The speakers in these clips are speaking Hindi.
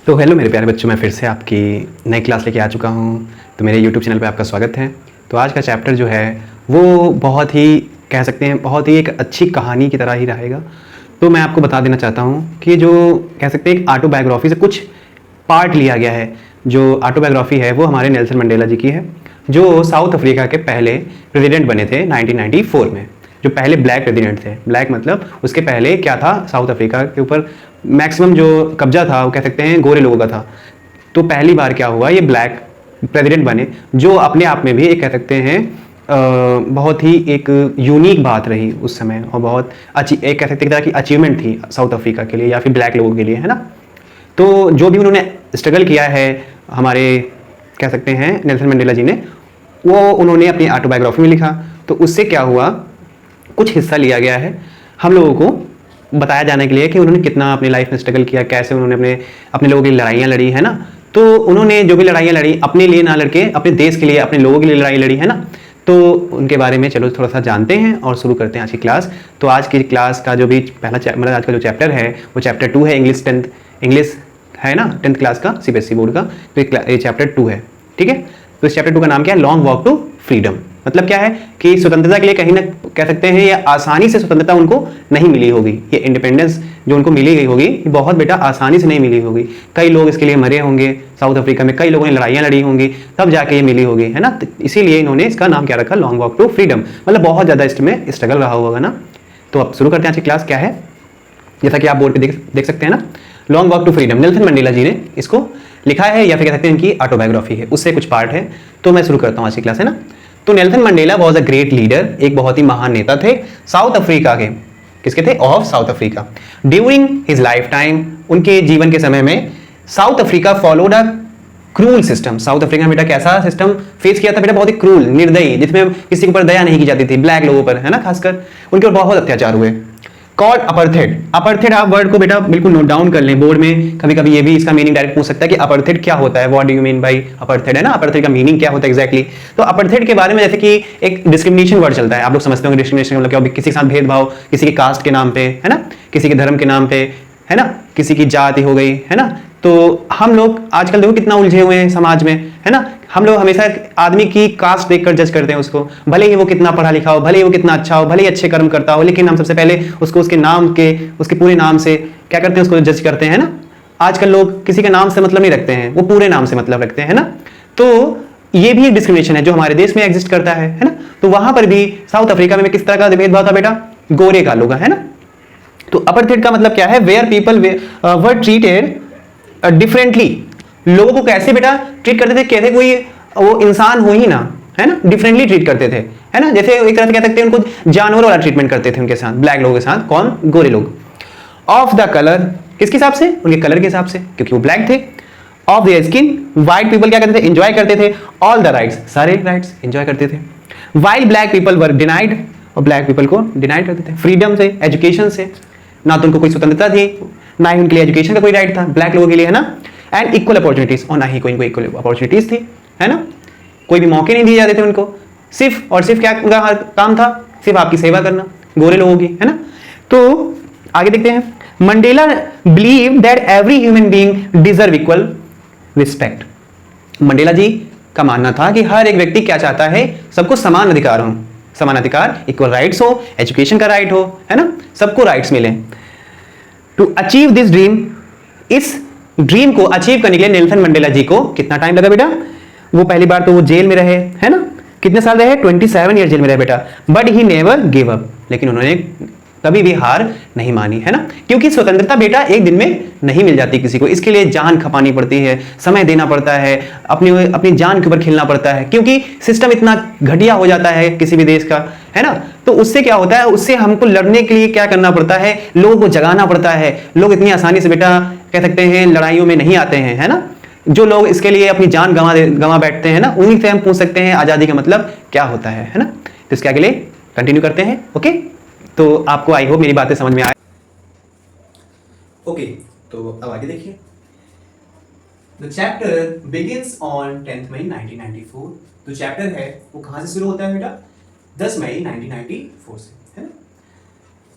तो हेलो मेरे प्यारे बच्चों, मैं फिर से आपकी नई क्लास लेके आ चुका हूँ। तो मेरे यूट्यूब चैनल पे आपका स्वागत है। तो आज का चैप्टर जो है वो बहुत ही कह सकते हैं बहुत ही एक अच्छी कहानी की तरह ही रहेगा। तो मैं आपको बता देना चाहता हूँ कि जो कह सकते हैं एक ऑटोबायोग्राफी से कुछ पार्ट लिया गया है। जो ऑटोबायोग्राफी है वो हमारे नेल्सन मंडेला जी की है, जो साउथ अफ्रीका के पहले प्रेसिडेंट बने थे 1994 में। जो पहले ब्लैक प्रेसिडेंट थे, ब्लैक मतलब उसके पहले क्या था, साउथ अफ्रीका के ऊपर मैक्सिमम जो कब्जा था वो कह सकते हैं गोरे लोगों का था। तो पहली बार क्या हुआ, ये ब्लैक प्रेसिडेंट बने, जो अपने आप में भी एक कह सकते हैं बहुत ही एक यूनिक बात रही उस समय, और बहुत अच्छी एक कह सकते हैं तरह की अचीवमेंट थी साउथ अफ्रीका के लिए या फिर ब्लैक लोगों के लिए, है ना। तो जो भी उन्होंने स्ट्रगल किया है हमारे कह सकते हैं नेल्सन मंडेला जी ने, वो उन्होंने अपनी ऑटोबायोग्राफी में लिखा। तो उससे क्या हुआ, कुछ हिस्सा लिया गया है हम लोगों को बताया जाने के लिए कि उन्होंने कितना अपनी लाइफ में स्ट्रगल किया, कैसे उन्होंने अपने अपने लोगों के लिए लड़ाइयाँ लड़ी, है ना। तो उन्होंने जो भी लड़ाइयाँ लड़ी अपने लिए ना लड़के अपने देश के लिए, अपने लोगों के लिए लड़ाई लड़ी, है ना। तो उनके बारे में चलो थोड़ा सा जानते हैं और शुरू करते हैं आज की क्लास। तो आज की क्लास का जो भी पहला मतलब आज का जो चैप्टर है वो चैप्टर 2 है, इंग्लिश 10th इंग्लिश है ना, 10th क्लास का सीबीएसई बोर्ड का। तो ये चैप्टर 2 है, ठीक है। तो इस चैप्टर 2 का नाम क्या है, लॉन्ग वॉक टू फ्रीडम। मतलब क्या है कि स्वतंत्रता के लिए कहीं ना कह सकते हैं ये आसानी से स्वतंत्रता उनको नहीं मिली होगी। ये इंडिपेंडेंस जो उनको मिली गई होगी ये बहुत बेटा आसानी से नहीं मिली होगी। कई लोग इसके लिए मरे होंगे, साउथ अफ्रीका में कई लोगों ने लड़ाइयाँ लड़ी होंगी, तब जाके ये मिली होगी, है ना। तो इसीलिए इन्होंने इसका नाम क्या रखा, लॉन्ग वॉक टू फ्रीडम। मतलब बहुत ज़्यादा इसमें स्ट्रगल रहा होगा ना। तो अब शुरू करते हैं आज की क्लास। क्या है, जैसा कि आप बोर्ड पे देख सकते हैं ना, long walk to freedom Nelson Mandela ji ने इसको लिखा है, या फिर कह सकते हैं इनकी ऑटोबायोग्राफी है, उससे कुछ पार्ट है। तो मैं शुरू करता हूँ आज की क्लास, है ना। तो Nelson Mandela was a great leader, एक बहुत ही महान नेता थे साउथ अफ्रीका के। किसके थे, of South Africa. During his life time, उनके जीवन के समय में south Africa followed a cruel system. South Africa में बेटा कैसा सिस्टम फेस किया था बेटा, बहुत ही क्रूल, निर्दयी, जिसमें किसी के ऊपर दया नहीं की जाती थी, ब्लैक लोगों पर, है ना, खासकर उनके ऊपर बहुत अत्याचार हुए। कॉल्ड अपर्थेड। अपर्थेड आप वर्ड को बेटा बिल्कुल नोट डाउन कर लें, बोर्ड में कभी कभी ये भी इसका मीनिंग डायरेक्ट पूछ सकता है कि अपर्थेड क्या होता है, what do you mean by apartheid, है ना। अपर्थेड का मीनिंग क्या होता है एग्जैक्टली। तो अपर्थेड के बारे में जैसे कि एक डिस्क्रिमिनेशन वर्ड चलता है, आप लोग समझते होंगे डिस्क्रिमिनेशन मतलब क्या, किसी के साथ भेदभाव, किसी के कास्ट के नाम पे, है ना, किसी के धर्म के नाम पे, है ना, किसी की जाति हो गई, है ना। तो हम लोग आजकल देखो कितना उलझे हुए हैं समाज में, है ना। हम लोग हमेशा आदमी की कास्ट देखकर जज करते हैं उसको, भले ही वो कितना पढ़ा लिखा हो, भले ही वो कितना अच्छा हो, भले ही अच्छे कर्म करता हो, लेकिन हम सबसे पहले उसको उसके नाम के, उसके पूरे नाम से क्या करते हैं, उसको जज करते हैं, है ना। आजकल लोग किसी के नाम से मतलब नहीं रखते हैं, वो पूरे नाम से मतलब रखते हैं, है ना। तो ये भी एक डिस्क्रिमिनेशन है जो हमारे देश में एग्जिस्ट करता है ना। तो वहां पर भी साउथ अफ्रीका में किस तरह का भेदभाव था बेटा, गोरे का लोग, है ना। तो अपर्थेड का मतलब क्या है, where people were treated differently. लोगों को कैसे बेटा ट्रीट करते थे, कैसे कोई वो इंसान हो ही ना, है ना, डिफरेंटली ट्रीट करते थे, है ना। जैसे एक तरह से कह सकते हैं उनको जानवर वाला ट्रीटमेंट करते थे उनके साथ, ब्लैक लोगों के साथ, कौन, गोरे लोग। ऑफ द कलर, किसके हिसाब से, उनके कलर के हिसाब से, क्योंकि वो ब्लैक थे। Of their skin, white people क्या करते थे, एंजॉय करते थे ऑल द राइट्स, सारे राइट्स एंजॉय करते थे। While black people were denied, और ब्लैक पीपल को डिनाइड करते थे फ्रीडम से, एजुकेशन से। ना तो उनको कोई स्वतंत्रता थी, ना ही उनके लिए एजुकेशन का कोई राइट था ब्लैक लोगों के लिए, है ना। एंड इक्वल अपॉर्चुनिटीज, और ना ही कोई इक्वल अपॉर्चुनिटीज थी, है ना। कोई भी मौके नहीं दिए जाते थे उनको, सिर्फ और सिर्फ क्या उनका काम था, सिर्फ आपकी सेवा करना गोरे लोगों की, है ना। तो आगे देखते हैं, Mandela believe that every human being deserve equal respect. Mandela ji का मानना था कि हर एक व्यक्ति क्या चाहता है, सबको समान अधिकार हो, समान अधिकार, इक्वल राइट्स हो, एजुकेशन का राइट हो, है ना, सबको राइट्स मिले। टू अचीव दिस ड्रीम, इस ड्रीम को अचीव करने के लिए नेल्सन मंडेला जी को कितना टाइम लगा बेटा, वो पहली बार तो वो जेल में रहे, है ना, कितने साल रहे, 27 ईयर जेल में रहे बेटा। But he never give up, लेकिन उन्होंने कभी भी हार नहीं मानी, है ना। क्योंकि स्वतंत्रता बेटा एक दिन में नहीं मिल जाती किसी को, इसके लिए जान खपानी पड़ती है, समय देना पड़ता है, अपनी अपनी जान के ऊपर खेलना पड़ता है, क्योंकि सिस्टम इतना घटिया हो जाता है किसी भी देश का, है ना। तो उससे क्या होता है, उससे हमको लड़ने के लिए क्या करना पड़ता है, लोगों को जगाना पड़ता है। लोग इतनी आसानी से बेटा कह सकते हैं लड़ाइयों में नहीं आते हैं, है ना। जो लोग इसके लिए अपनी जान गंवा बैठते हैं ना, उन्हीं से हम पूछ सकते हैं आजादी का मतलब क्या होता है ना। तो इसके आगे कंटिन्यू करते हैं, ओके। तो आपको आई होप मेरी बातें समझ में आए, ओके। तो अब आगे देखिए, the chapter begins on 10 May 1994। तो चैप्टर है वो कहां से शुरू होता है बेटा, 10 मई 1994 से, है ना।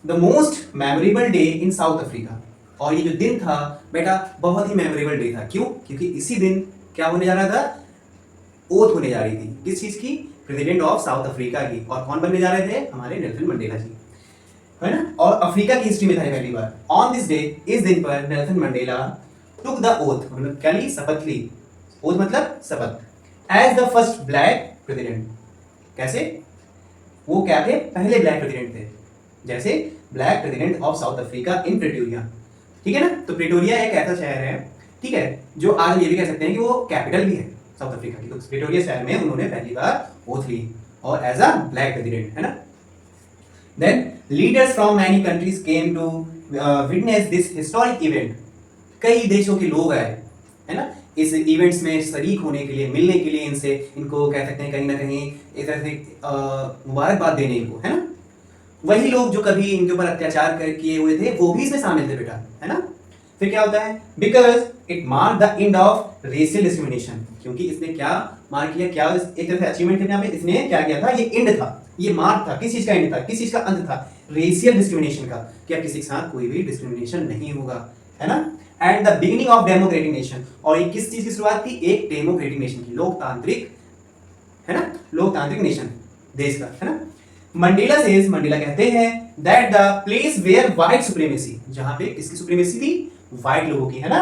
The most memorable day in south Africa, और ये जो दिन था बेटा बहुत ही मेमोरेबल डे था। क्यों? क्योंकि इसी दिन क्या होने जा रहा था? ओथ होने जा रही थी। किस चीज की? प्रेसिडेंट ऑफ साउथ अफ्रीका की। और कौन बनने जा रहे थे? हमारे नेल्सन मंडेला जी, है ना। और अफ्रीका की हिस्ट्री में था पहली बार। ऑन दिस डे, इस दिन पर Nelson Mandela took the oath, मतलब क्या ली? शपथ ली। ओथ मतलब शपथ। As the first black president. कैसे? वो क्या थे? पहले ब्लैक प्रेसिडेंट थे। जैसे black president of South Africa in Pretoria, ठीक है ना। तो प्रेटोरिया एक ऐसा शहर है, ठीक है, जो आज ये भी कह सकते हैं कि वो कैपिटल भी है साउथ अफ्रीका की। तो प्रेटोरिया शहर में उन्होंने पहली बार ओथ ली और एज अ ब्लैक प्रेसिडेंट, है ना। Then leaders from many countries came to witness this historic event. कई देशों के लोग आए, है ना, इस इवेंट्स में शरीक होने के लिए, मिलने के लिए इनसे, इनको कह सकते हैं कहीं ना कहीं एक तरह से मुबारकबाद देने इनको, है ना। वही लोग जो कभी इनके ऊपर अत्याचार किए हुए थे वो भी इसमें शामिल थे बेटा, है ना। फिर क्या होता है? Because it mark the end of racial discrimination. क्योंकि इसने क्या मार्क किया? क्या एक तरह से अचीवमेंट करने पे इसने क्या किया था? ये एंड था, ये मार्क था। किस चीज का एंड था? किस चीज का अंत था? रेशियल डिस्क्रिमिनेशन का, कि अब किसी के साथ कोई भी डिस्क्रिमिनेशन नहीं होगा, है ना। And the beginning of democratic nation. और ये किस चीज की शुरुआत थी? एक डेमोक्रेटिक नेशन की, लोकतांत्रिक, है ना, लोकतांत्रिक नेशन, देश का, है ना। मंडेला सेज, मंडेला कहते हैं that the place where white supremacy, जहां पे किसकी सुप्रीमेसी थी? व्हाइट लोगों की, है ना।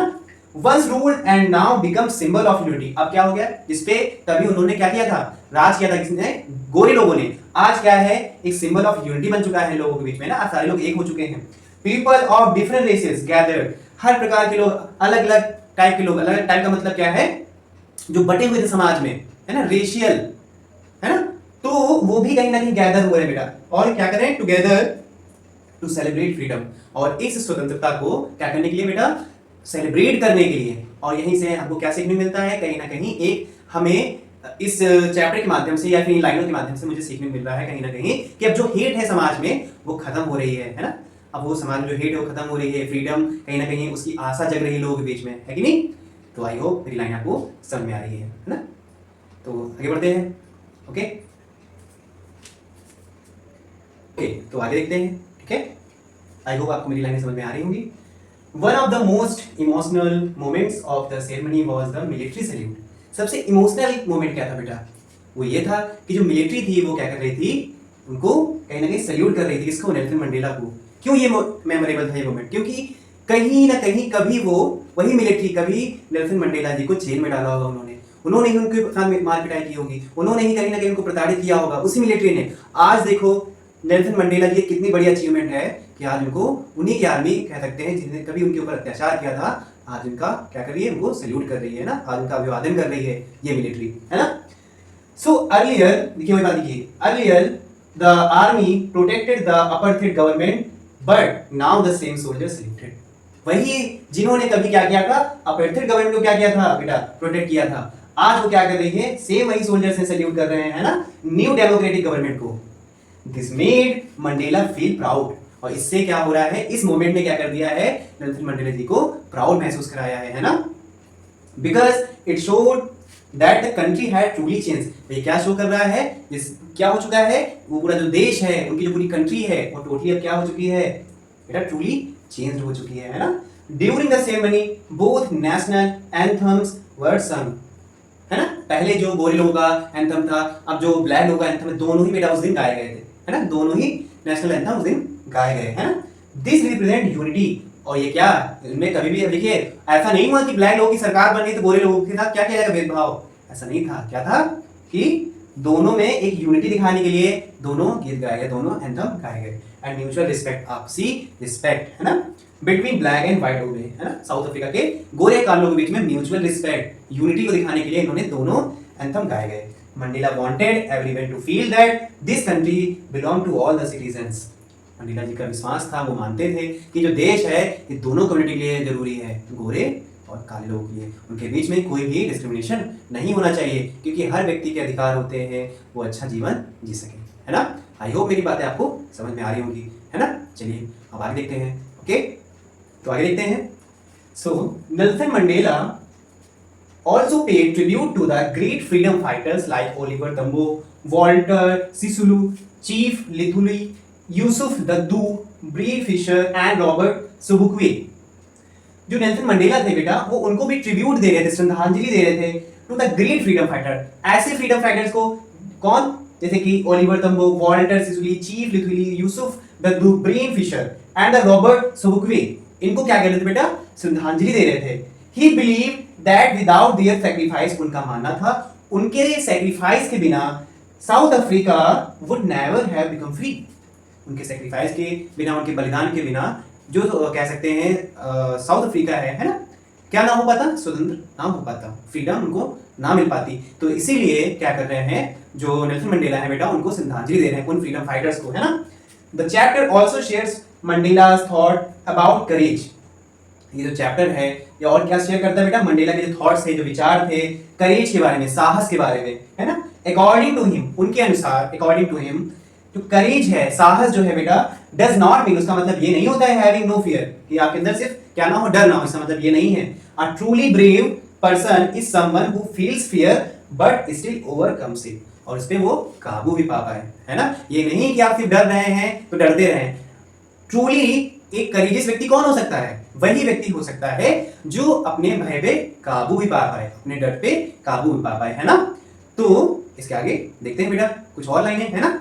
Once ruled and now become symbol of unity. अब क्या हो गया? इस पे तभी उन्होंने क्या किया था? राज किया था। किसने? गोरे लोगों ने। आज क्या है? एक सिंबल ऑफ यूनिटी बन चुका है लोगों के बीच में ना, आज सारे लोग एक हो चुके हैं। People of different races gathered, हर प्रकार के लोग, अलग अलग टाइप के लोग। अलग अलग टाइप का मतलब क्या है? जो बटे हुए थे समाज में, है ना, रेशियल, है ना, तो वो भी कहीं ना कहीं गैदर हुए हैं बेटा। और क्या करें? Together to celebrate freedom. और इस स्वतंत्रता को क्या करने के लिए बेटा? सेलिब्रेट करने के लिए। और यहीं से हमको क्या सीखने मिलता है? कहीं ना कहीं एक हमें इस चैप्टर के माध्यम से या फिर इन लाइनों के माध्यम से मुझे सीखने मिल रहा है कहीं ना कहीं कि अब जो हेट है समाज में वो खत्म हो रही है ना। अब वो समाज में जो हेट है वो खत्म हो रही है, फ्रीडम कहीं ना कहीं उसकी आशा जग रही है लोगों के बीच में, है कि नहीं। तो आई होप मेरी लाइन आपको समझ में आ रही है ना। तो आगे बढ़ते हैं। ओके ओके, तो आगे देखते हैं, ठीक है। आई होप आपको मेरी लाइनें समझ में आ रही होंगी। One of the most emotional moments of the ceremony was the military salute. सबसे इमोशनल मोमेंट क्या था बेटा? वो ये था कि जो मिलिट्री थी वो क्या कर रही थी? उनको कहीं ना कहीं सैल्यूट कर रही थी। किसको? नेल्सन मंडेला को। क्यों ये मेमोरेबल था ये मोमेंट? क्योंकि कहीं ना कहीं कभी वो वही मिलिट्री, कभी नेल्सन मंडेला जी को जेल में डाला होगा उन्होंने ही उनके साथ मार पिटाई की होगी, उन्होंने ही कहीं ना कहीं उनको प्रताड़ित किया होगा, उसी मिलिट्री ने। आज देखो नेल्सन मंडेला जी कितनी बड़ी अचीवमेंट है कि आज उनको उन्हीं की आर्मी कह सकते हैं जिसने कभी उनके ऊपर अत्याचार किया था, आज उनका क्या कर रही है? उनको सैल्यूट कर रही है ना, आज उनका अभिवादन कर रही है ये मिलिट्री, है ना। सो अर्लियर, देखिए वही बात लिखिए, earlier the army protected the apartheid government but now the same soldiers saluted. वही जिन्होंने कभी क्या किया था? अपार्थाइड गवर्नमेंट को क्या किया था बेटा? प्रोटेक्ट किया था। आज वो क्या कर रही है? सेम वही सोल्जर्स से सैल्यूट कर रहे हैं, है ना, न्यू डेमोक्रेटिक गवर्नमेंट को। This made Mandela feel proud. और इससे क्या हो रहा है? इस मोमेंट ने क्या कर दिया है? नेल्सन मंडेला जी को प्राउड महसूस कराया है ना। Because it showed that the country had truly change. ये क्या शो कर रहा है? इस क्या हो चुका है? वो पूरा जो देश है, उनकी जो पूरी कंट्री है, वो टोटली अब क्या हो चुकी है बेटा? ट्रूली चेंज हो चुकी है ना। During the ceremony both national anthems were sung, है ना। पहले जो गोरे लोगों का एंथम था, अब जो ब्लैक लोगों का एंथम है, दोनों ही बेटा उस दिन गाए गए थे, है ना, दोनों ही नेशनल एंथम उस दिन गाए गए, है ना। This represent unity. और ये क्या, इनमें कभी भी देखिए ऐसा नहीं हुआ कि ब्लैक लोगों की सरकार बन गई तो गोरे लोगों के साथ क्या किया जाएगा? भेदभाव, ऐसा नहीं था। क्या था कि दोनों में एक यूनिटी दिखाने के लिए दोनों गीत गाए गए, दोनों एंथम गाए गए। एंड म्यूचुअल रिस्पेक्ट, आपसी रिस्पेक्ट, है ना, बिटवीन ब्लैक एंड व्हाइट हो गए, है ना, साउथ अफ्रीका के गोरे कालों के बीच में म्यूचुअल रिस्पेक्ट, यूनिटी को दिखाने के लिए इन्होंने दोनों एंथम गाए गए। Mandela wanted everyone to feel that this country belong to all the citizens. Mandela ji का विश्वास था, वो मानते थे कि जो देश है ये दोनों कम्युनिटी के लिए जरूरी है, गोरे और काले लोगों के लिए। उनके बीच में कोई भी डिस्क्रिमिनेशन नहीं होना चाहिए, क्योंकि हर व्यक्ति के अधिकार होते हैं वो अच्छा जीवन जी सके, है ना। आई होप मेरी बातें आपको समझ में आ रही होंगी, है ना। चलिए अब आगे देखते हैं। ओके, तो आगे देखते हैं। So Nelson Mandela also paid tribute to the great freedom fighters like Oliver Tambo, Walter Sisulu, Chief Lithuli, Yusuf Daddu, Bree Fisher and Robert Sobukwe. जो नेल्सन मंडेला थे बेटा, वो उनको भी ट्रिब्यूट दे रहे थे, श्रद्धांजलि दे रहे थे to the great freedom fighter. ऐसे फ्रीडम फाइटर्स को कौन, जैसे कि Oliver Tambo, Walter Sisulu, chief Luthuli, Yusuf the Bram Fischer and the Robert Sobukwe, इनको क्या कहते थे बेटा, श्रद्धांजलि दे रहे थे। He believe that without their sacrifice, उनका मानना था उनके सैक्रिफाइस के बिना South Africa would never have become free. उनके सैक्रिफाइस के बिना, उनके बलिदान के बिना जो कह सकते हैं साउथ अफ्रीका है ना, क्या ना हो पाता, स्वतंत्र ना हो पाता, फ्रीडम उनको ना मिल पाती। तो इसीलिए क्या कर रहे हैं जो नेल्सन मंडेला है बेटा, उनको श्रद्धांजलि दे रहे हैं उन फ्रीडम फाइटर्स को, है ना। The chapter also shares Mandela's thought about courage. ये जो चैप्टर है ये और क्या शेयर करता है बेटा, मंडेला के जो थॉट्स थे, जो विचार थे करेज के बारे में, साहस के बारे में, है ना। अकॉर्डिंग टू हिम, उनके अनुसार, अकॉर्डिंग टू हिम, जो करेज है, साहस जो है बेटा, डज नॉट मीन, उसका मतलब ये नहीं होता है हैविंग नो फियर, कि आपके अंदर सिर्फ क्या ना हो, डर ना हो, इसका मतलब ये नहीं है। A truly brave person is someone who feels fear but still overcomes it, और इस पे वो काबू भी पा पाए, है ना। ये नहीं कि आप सिर्फ डर रहे हैं तो डरते रहें। ट्रूली एक करेजियस व्यक्ति कौन हो सकता है, वही व्यक्ति हो सकता है जो अपने भय पे काबू भी पा पाए, अपने डर पे काबू भी पा पाए, है ना। तो इसके आगे देखते हैं बेटा कुछ और लाइनें, है ना।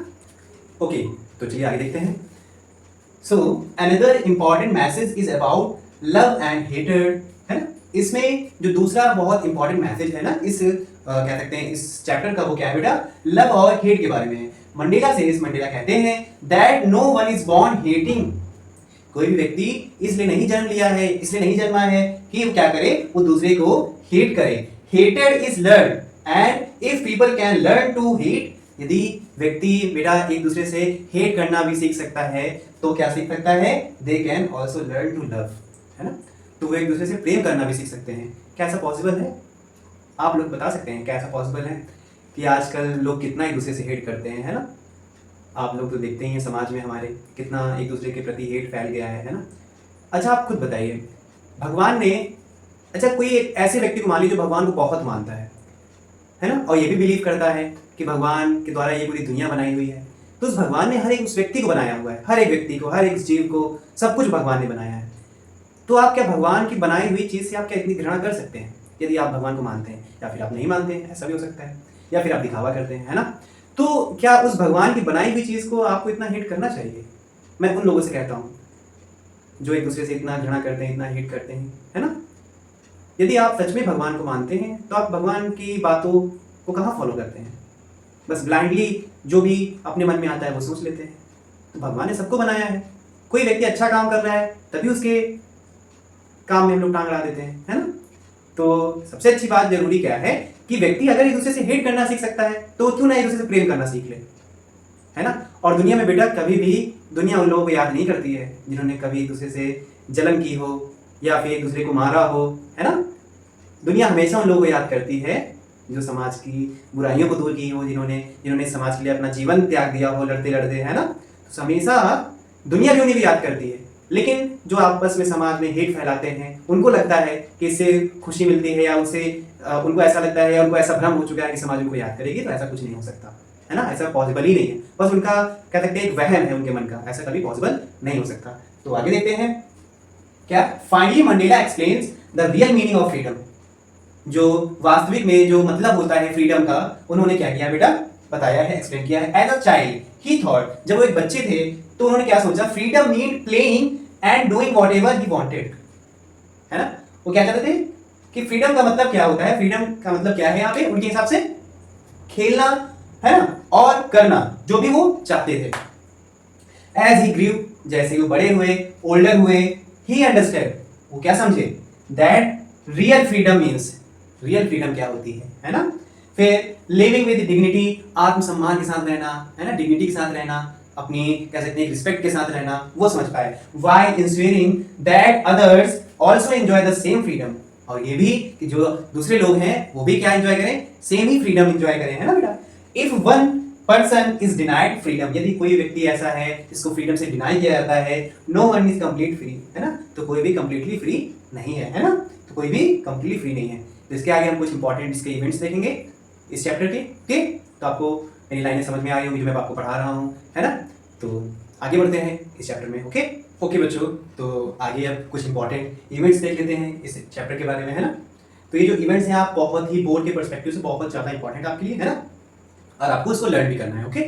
ओके, तो चलिए आगे देखते हैं। So another important message is about love and hated, है ना। इसमें जो दूसरा बहुत इंपॉर्टेंट मैसेज है ना, इस कह सकते हैं इस चैप्टर का, वो क्या है बेटा, लव और हेट के बारे में है। मंडेला कहते हैं that no one is born hating, कोई भी व्यक्ति इसलिए नहीं जन्म लिया है, इसलिए नहीं जन्मा है कि वो क्या करे, वो दूसरे को हेट करे। Hated is learn and if people can learn to hate, यदि व्यक्ति बेटा एक दूसरे से हेट करना भी सीख सकता है तो क्या सीख सकता है, they can also learn to love, है ना। तो वो एक दूसरे से प्रेम करना भी सीख सकते हैं। क्या ऐसा पॉसिबल है? आप लोग बता सकते हैं क्या ऐसा पॉसिबल है कि आजकल लोग कितना एक दूसरे से हेट करते हैं, है ना। आप लोग तो देखते ही हैं समाज में हमारे कितना एक दूसरे के प्रति हेट फैल गया है ना। अच्छा आप खुद बताइए, भगवान ने, अच्छा कोई एक ऐसे व्यक्ति को मान लीजिए जो भगवान को बहुत मानता है ना, और ये भी बिलीव करता है कि भगवान के द्वारा ये पूरी दुनिया बनाई हुई है, तो उस भगवान ने हर एक उस व्यक्ति को बनाया हुआ है, हर एक व्यक्ति को, हर एक जीव को, सब कुछ भगवान ने बनाया है। तो आप क्या भगवान की बनाई हुई चीज़ से आप क्या इतनी घृणा कर सकते हैं? यदि आप भगवान को मानते हैं, या फिर आप नहीं मानते हैं, ऐसा भी हो सकता है, या फिर आप दिखावा करते हैं, है ना। तो क्या उस भगवान की बनाई हुई चीज़ को आपको इतना हेट करना चाहिए? मैं उन लोगों से कहता हूँ जो एक दूसरे से इतना घृणा करते हैं, इतना हेट करते हैं, है ना। यदि आप सच में भगवान को मानते हैं तो आप भगवान की बातों को कहाँ फॉलो करते हैं? बस ब्लाइंडली जो भी अपने मन में आता है वो सोच लेते हैं। तो भगवान ने सबको बनाया है, कोई व्यक्ति अच्छा काम कर रहा है तभी उसके काम में हम लोग टांग अड़ा देते हैं, है ना। तो सबसे अच्छी बात जरूरी क्या है कि व्यक्ति अगर एक दूसरे से हेट करना सीख सकता है तो क्यों ना एक दूसरे से प्रेम करना सीख ले, है ना। और दुनिया में बेटा कभी भी दुनिया उन लोगों को याद नहीं करती है जिन्होंने कभी एक दूसरे से जलन की हो या फिर एक दूसरे को मारा हो, है ना। दुनिया हमेशा उन लोगों को याद करती है जो समाज की बुराइयों को दूर की हो, जिन्होंने समाज के लिए अपना जीवन त्याग दिया हो लड़ते लड़ते, है ना। तो हमेशा दुनिया भी उन्हें भी याद करती है। लेकिन जो आपस में समाज में हेट फैलाते हैं उनको लगता है कि इससे खुशी मिलती है, या उनसे उनको ऐसा लगता है, या उनको ऐसा भ्रम हो चुका है कि समाज उनको याद करेगी। तो ऐसा कुछ नहीं हो सकता, है ना। ऐसा पॉसिबल ही नहीं है, बस उनका कह सकते हैं एक वहम है उनके मन का, ऐसा कभी पॉसिबल नहीं हो सकता। तो आगे देखते हैं क्या, finally Mandela explains the real meaning of freedom, जो वास्तविक में जो मतलब होता है फ्रीडम का, उन्होंने क्या किया बेटा, बताया है, एक्सप्लेन किया है। As a child he thought, जब वो एक बच्चे थे तो उन्होंने क्या सोचा, freedom mean playing and doing whatever he wanted, है ना। वो क्या कहते थे कि फ्रीडम का मतलब क्या होता है, फ्रीडम का मतलब क्या है यहाँ पे उनके हिसाब से, खेलना, है ना, और करना जो भी वो चाहते थे। एज ही ग्रीव, जैसे वो बड़े हुए, ओल्डर हुए, ही अंडरस्टैंड, वो क्या समझे, that real freedom means, real freedom क्या होती है ना। फिर लिविंग विद डिग्निटी, आत्मसम्मान के साथ रहना, है ना, डिग्निटी के साथ रहना, अपनी कह सकते हैं रिस्पेक्ट के साथ रहना, वो समझ पाए। While ensuring that others also enjoy the same freedom, और ये भी कि जो दूसरे लोग हैं वो भी क्या एंजॉय करें, सेम ही फ्रीडम एंजॉय करें, है ना बेटा। If one person is denied freedom, यदि कोई व्यक्ति ऐसा है जिसको फ्रीडम से डिनाई किया जाता है, no one is complete free, है ना, तो कोई भी कंप्लीटली फ्री नहीं है ना, तो कोई भी कंप्लीटली फ्री नहीं है। तो इसके आगे हम कुछ इंपॉर्टेंट इसके इवेंट्स देखेंगे इस चैप्टर के, ठीक। तो आपको मेरी लाइनें समझ में आ रही होंगी जो मैं आपको पढ़ा रहा हूँ, है ना। तो आगे बढ़ते हैं इस चैप्टर में, ओके। ओके बच्चों, तो आगे अब कुछ इंपॉर्टेंट इवेंट्स देख लेते हैं इस चैप्टर के बारे में, है ना। तो ये जो इवेंट्स हैं आप बहुत ही बोर्ड के पर्सपेक्टिव से बहुत ज़्यादा इंपॉर्टेंट आपके लिए, है ना, और आपको इसको लर्न भी करना है। ओके,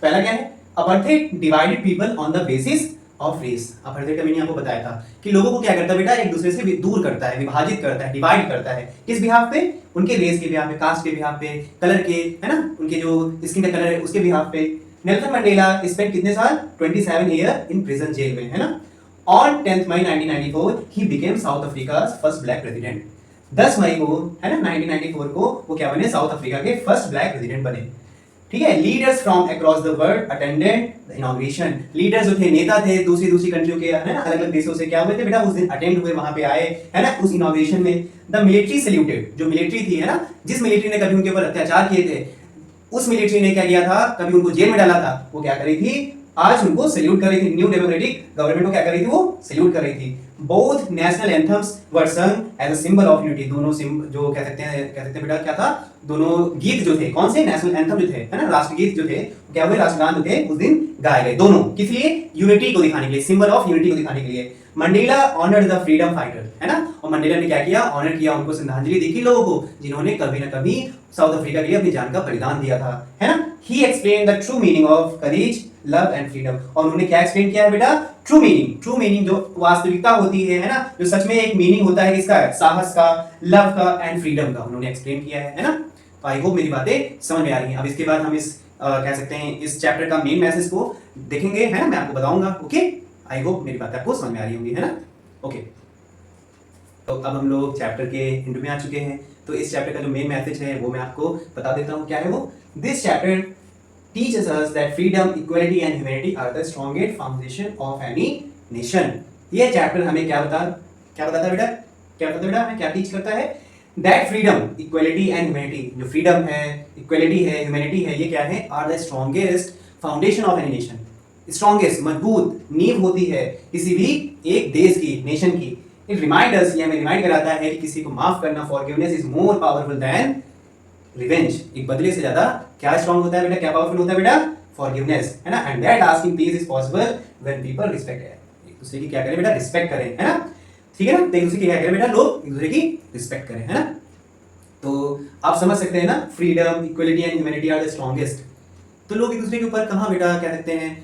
पहला क्या है, apartheid divided people on the basis of race. Apartheid का मैंने आपको बताया था कि लोगों को क्या करता है बेटा, एक दूसरे से दूर करता है, विभाजित करता है, डिवाइड करता है। किस बिहाफ पे? उनके रेस के बिहाफ पे, कास्ट के बिहाफ पे, कलर के, है ना, उनके जो स्किन का कलर है उसके बिहाफ पे। नेल्सन मंडेला स्पेंट कितने साल? 27 ईयर इन प्रिजन, जेल में, है ना। On 10 May 1994 he became South Africa's first black president. 10 मई को, है ना, 1994 को वो क्या बने? साउथ अफ्रीका के फर्स्ट ब्लैक प्रेसिडेंट बने। ठीक है, leaders from across the world attended the inauguration. Leaders जो थे, नेता थे दूसरी कंट्रियों के, है ना, अलग अलग देशों से क्या हुए थे बेटा, उस दिन अटेंड हुए, वहां पे आए, है ना, उस इनॉग्रेशन में। द मिलिट्री सैल्यूटेड, जो मिलिट्री थी, है ना, जिस मिलिट्री ने कभी उनके ऊपर अत्याचार किए थे, उस मिलिट्री ने क्या किया था, कभी उनको जेल में डाला था, वो क्या कर रही थी, आज उनको सैल्यूट कर रही थी। न्यू डेमोक्रेटिक गवर्नमेंट को क्या कर रही थी, वो सैल्यूट कर रही थी। Both national anthems were sung as a symbol of unity. दोनों जो कह सकते हैं बेटा क्या था, दोनों गीत जो थे, कौन से? नेशनल एंथम जो थे, है ना, राष्ट्रगीत जो थे, क्या हुए, राष्ट्रगान जो थे उस दिन गाए गए, दोनों किस लिए? यूनिटी को दिखाने के लिए, सिंबल ऑफ यूनिटी को दिखाने के लिए। Mandela honoured the freedom fighter, है ना, और मंडेला ने क्या किया? ऑनर किया, उनको श्रद्धांजलि दी कि लोगों को जिन्होंने कभी ना कभी साउथ अफ्रीका के लिए अपनी जान का बलिदान दिया था, है ना। He explain the true meaning of courage, love and freedom. और उन्होंने क्या एक्सप्लेन किया है बेटा? ट्रू मीनिंग जो वास्तविकता होती है ना, जो सच में एक मीनिंग होता है किसका? साहस का, लव का एंड फ्रीडम का, उन्होंने एक्सप्लेन किया है ना। तो आई होप मेरी बातें समझ में आ रही हैं। अब इसके बाद हम इस कह सकते हैं इस चैप्टर का मेन मैसेज को देखेंगे, है ना, मैं आपको बताऊंगा। ओके, आई होप मेरी बातें आपको समझ में आ रही होंगी, है ना। ओके, तो अब हम लोग चैप्टर के एंड में आ चुके हैं। तो इस चैप्टर का जो मेन मैसेज है वो मैं आपको बता देता हूँ, क्या है वो। This chapter teaches us that freedom, equality and humanity are the strongest foundation of any nation। ये चैप्टर हमें क्या बताता है बेटा? क्या बताता है बेटा? हमें क्या टीच करता है? That freedom, equality and humanity, जो फ्रीडम है, इक्वलिटी है, ह्यूमैनिटी है, ये क्या है? Are the strongest foundation of any nation. Strongest, मजबूत नींव होती है किसी भी एक देश की, नेशन की। इट रिमाइंडर्स, ये हमें रिमाइंड कराता है कि किसी को माफ करना, forgiveness is more powerful than revenge. एक बदले से ज्यादा क्या स्ट्रॉन्ग होता है बेटा? क्या पावरफुल होता है बेटा? फॉरगिवनेस, है ना। And that asking peace is possible when people respect, एक दूसरे की क्या करें बेटा? रिस्पेक्ट करें, है ना। ठीक है ना, एक दूसरे की क्या करें बेटा? लोग एक दूसरे की रिस्पेक्ट करें, है ना। तो आप समझ सकते हैं ना, freedom, equality and humanity are the strongest. तो लोग एक दूसरे के ऊपर कहाँ बेटा कह सकते हैं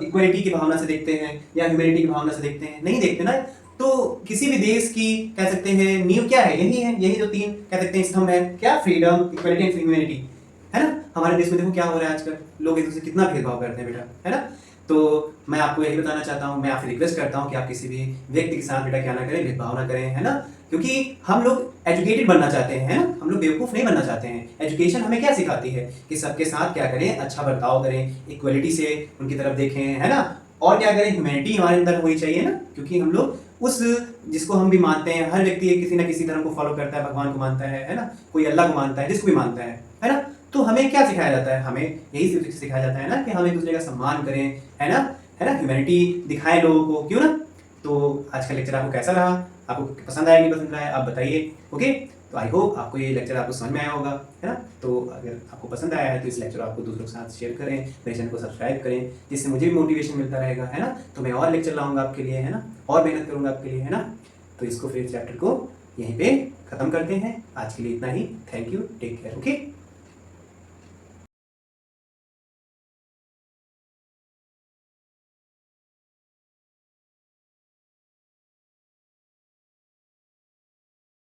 इक्वलिटी की भावना से देखते हैं या ह्यूमैनिटी की भावना से देखते हैं? नहीं देखते ना। तो किसी भी देश की कह सकते हैं नींव क्या है? यही है, यही जो तीन कह सकते हैं स्तंभ है, क्या? फ्रीडम, इक्वलिटी एंड ह्यूमैनिटी, है ना। हमारे देश में देखो क्या हो रहा है आजकल, लोग एक दूसरे से कितना भेदभाव करते हैं बेटा, है ना। तो मैं आपको यही बताना चाहता हूँ, मैं आपसे रिक्वेस्ट करता हूँ कि आप किसी भी व्यक्ति के साथ बेटा क्या ना करें, भेदभाव ना करें, है ना। क्योंकि हम लोग एजुकेटेड बनना चाहते हैं, हम लोग बेवकूफ़ नहीं बनना चाहते हैं। एजुकेशन हमें क्या सिखाती है कि सबके साथ क्या करें, अच्छा बर्ताव करें, इक्वलिटी से उनकी तरफ देखें, है ना। और क्या करें, ह्यूमैनिटी हमारे अंदर होनी चाहिए ना, क्योंकि हम लोग उस जिसको हम भी मानते हैं, हर व्यक्ति किसी ना किसी धर्म को फॉलो करता है, भगवान को मानता है ना, कोई अल्लाह को मानता है, जिसको भी मानता है ना। तो हमें क्या सिखाया जाता है? हमें यही सिखाया जाता है ना कि हम एक दूसरे का सम्मान करें, है ना, ह्यूमैनिटी दिखाएं लोगों को, क्यों ना। तो आज का लेक्चर आपको कैसा रहा? आपको पसंद आया, नहीं पसंद आया, आप बताइए। ओके, तो आई होप आपको ये लेक्चर आपको समझ में आया होगा, है ना। तो अगर आपको पसंद आया है तो इस लेक्चर आपको दूसरों के साथ शेयर करें, मेरे चैनल को सब्सक्राइब करें, जिससे मुझे भी मोटिवेशन मिलता रहेगा, है ना। तो मैं और लेक्चर लाऊंगा आपके लिए, है ना, और मेहनत करूंगा आपके लिए, है ना। तो इसको फिर चैप्टर को यहीं पे खत्म करते हैं। आज के लिए इतना ही। Thank you, take care, okay.